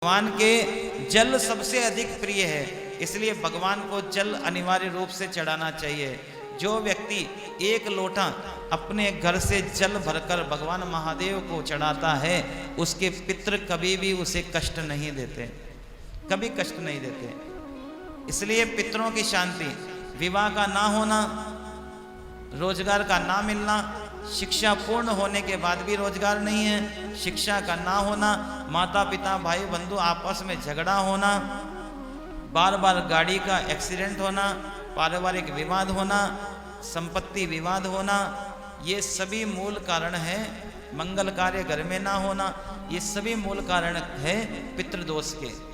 भगवान के जल सबसे अधिक प्रिय है, इसलिए भगवान को जल अनिवार्य रूप से चढ़ाना चाहिए। जो व्यक्ति एक लोटा अपने घर से जल भरकर भगवान महादेव को चढ़ाता है, उसके पितृ कभी भी उसे कष्ट नहीं देते, कभी कष्ट नहीं देते। इसलिए पितरों की शांति, विवाह का ना होना, रोजगार का ना मिलना, शिक्षा पूर्ण होने के बाद भी रोजगार नहीं है, शिक्षा का ना होना, माता पिता भाई बंधु आपस में झगड़ा होना, बार बार गाड़ी का एक्सीडेंट होना, पारिवारिक विवाद होना, संपत्ति विवाद होना, ये सभी मूल कारण है। मंगल कार्य घर में ना होना, ये सभी मूल कारण है पितृदोष के।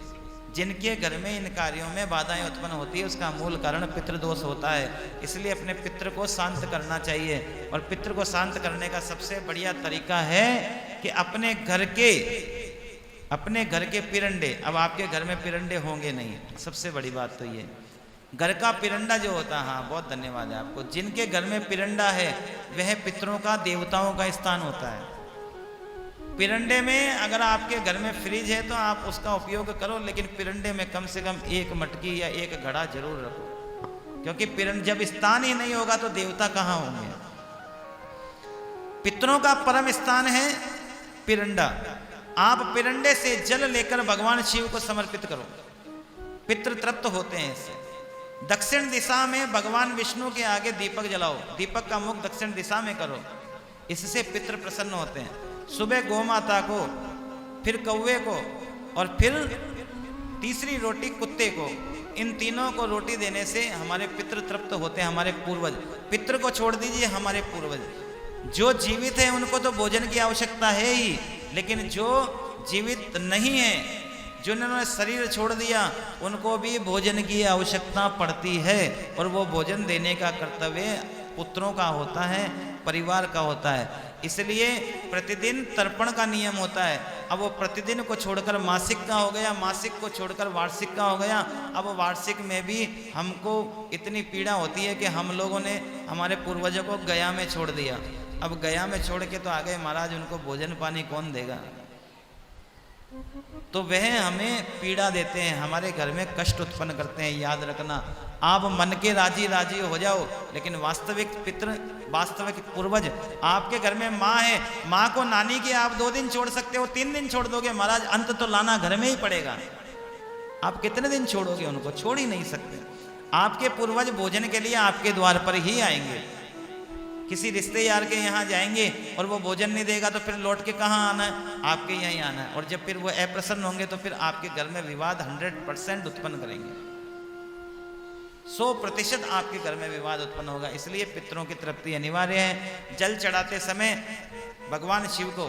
जिनके घर में इन कार्यों में बाधाएं उत्पन्न होती है, उसका मूल कारण पितृदोष होता है। इसलिए अपने पितृ को शांत करना चाहिए, और पितृ को शांत करने का सबसे बढ़िया तरीका है कि अपने घर के पिरंडे, अब आपके घर में पिरंडे होंगे नहीं, सबसे बड़ी बात तो ये, घर का पिरंडा जो होता है, हाँ बहुत धन्यवाद है आपको, जिनके घर में पिरंडा है वह पितरों का, देवताओं का स्थान होता है। पिरंडे में अगर आपके घर में फ्रिज है तो आप उसका उपयोग करो, लेकिन पिरंडे में कम से कम एक मटकी या एक घड़ा जरूर रखो, क्योंकि जब स्थान ही नहीं होगा तो देवता कहाँ होंगे। पितरों का परम स्थान है पिरंडा। आप पिरंडे से जल लेकर भगवान शिव को समर्पित करो, पितृ तृप्त होते हैं इससे। दक्षिण दिशा में भगवान विष्णु के आगे दीपक जलाओ, दीपक का मुख दक्षिण दिशा में करो, इससे पितृ प्रसन्न होते हैं। सुबह गौ माता को, फिर कौवे को, और फिर तीसरी रोटी कुत्ते को, इन तीनों को रोटी देने से हमारे पितृ तृप्त होते हैं, हमारे पूर्वज। पितृ को छोड़ दीजिए, हमारे पूर्वज जो जीवित हैं उनको तो भोजन की आवश्यकता है ही, लेकिन जो जीवित नहीं है, जिन्होंने शरीर छोड़ दिया, उनको भी भोजन की आवश्यकता पड़ती है, और वो भोजन देने का कर्तव्य पुत्रों का होता है, परिवार का होता है। इसलिए प्रतिदिन तर्पण का नियम होता है। अब वो प्रतिदिन को छोड़कर मासिक का हो गया, मासिक को छोड़कर वार्षिक का हो गया। अब वार्षिक में भी हमको इतनी पीड़ा होती है कि हम लोगों ने हमारे पूर्वजों को गया में छोड़ दिया। अब गया में छोड़ के तो आ गए महाराज, उनको भोजन पानी कौन देगा, तो वह हमें पीड़ा देते हैं, हमारे घर में कष्ट उत्पन्न करते हैं। याद रखना, आप मन के राजी राजी हो जाओ, लेकिन वास्तविक पितृ, वास्तविक पूर्वज आपके घर में माँ है, माँ को नानी के आप 2 दिन छोड़ सकते हो, 3 दिन छोड़ दोगे महाराज, अंत तो लाना घर में ही पड़ेगा। आप कितने दिन छोड़ोगे उनको, छोड़ ही नहीं सकते। आपके पूर्वज भोजन के लिए आपके द्वार पर ही आएंगे। किसी रिश्ते यार के यहाँ जाएंगे और वो भोजन नहीं देगा तो फिर लौट के कहाँ आना है, आपके यहीं आना है। और जब फिर वो अप्रसन्न होंगे तो फिर आपके घर में विवाद 100% उत्पन्न करेंगे, 100% आपके घर में विवाद उत्पन्न होगा। इसलिए पितरों की तृप्ति अनिवार्य है। जल चढ़ाते समय भगवान शिव को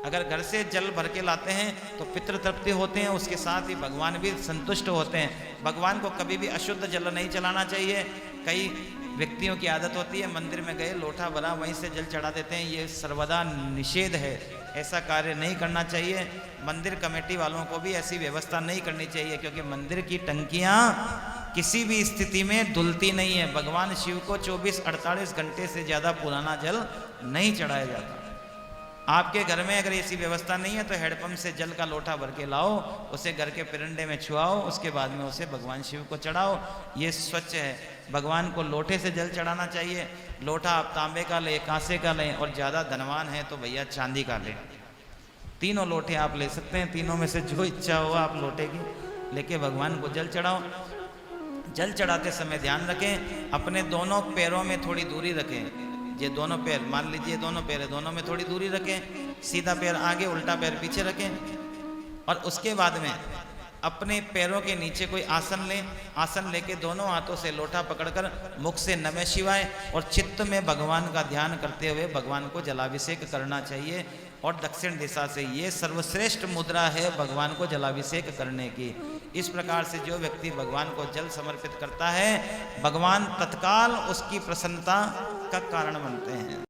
अगर घर से जल भर के लाते हैं तो पितृ तृप्ति होते हैं, उसके साथ ही भगवान भी संतुष्ट होते हैं। भगवान को कभी भी अशुद्ध जल नहीं चलाना चाहिए। कई व्यक्तियों की आदत होती है, मंदिर में गए, लोटा भरा, वहीं से जल चढ़ा देते हैं, ये सर्वदा निषेध है, ऐसा कार्य नहीं करना चाहिए। मंदिर कमेटी वालों को भी ऐसी व्यवस्था नहीं करनी चाहिए, क्योंकि मंदिर की टंकियाँ किसी भी स्थिति में धुलती नहीं है। भगवान शिव को 24-48 घंटे से ज़्यादा पुराना जल नहीं चढ़ाया जाता। आपके घर में अगर ऐसी व्यवस्था नहीं है तो हैंडपंप से जल का लोटा भर के लाओ, उसे घर के पिरंडे में छुआओ, उसके बाद में उसे भगवान शिव को चढ़ाओ, ये स्वच्छ है। भगवान को लोटे से जल चढ़ाना चाहिए। लोटा आप तांबे का लें, कांसे का लें, और ज़्यादा धनवान है तो भैया चांदी का लें। तीनों लोटे आप ले सकते हैं, तीनों में से जो इच्छा हो आप लोटे की लेके भगवान को जल चढ़ाओ। जल चढ़ाते समय ध्यान रखें, अपने दोनों पैरों में थोड़ी दूरी रखें। ये दोनों पैर, मान लीजिए दोनों पैर है, दोनों में थोड़ी दूरी रखें, सीधा पैर आगे, उल्टा पैर पीछे रखें। और उसके बाद में अपने पैरों के नीचे कोई आसन लें। आसन लेके दोनों हाथों से लोटा पकड़कर मुख से नमः शिवाय और चित्त में भगवान का ध्यान करते हुए भगवान को जलाभिषेक करना चाहिए। और दक्षिण दिशा से, ये सर्वश्रेष्ठ मुद्रा है भगवान को जलाभिषेक करने की। इस प्रकार से जो व्यक्ति भगवान को जल समर्पित करता है, भगवान तत्काल उसकी प्रसन्नता का कारण बनते हैं।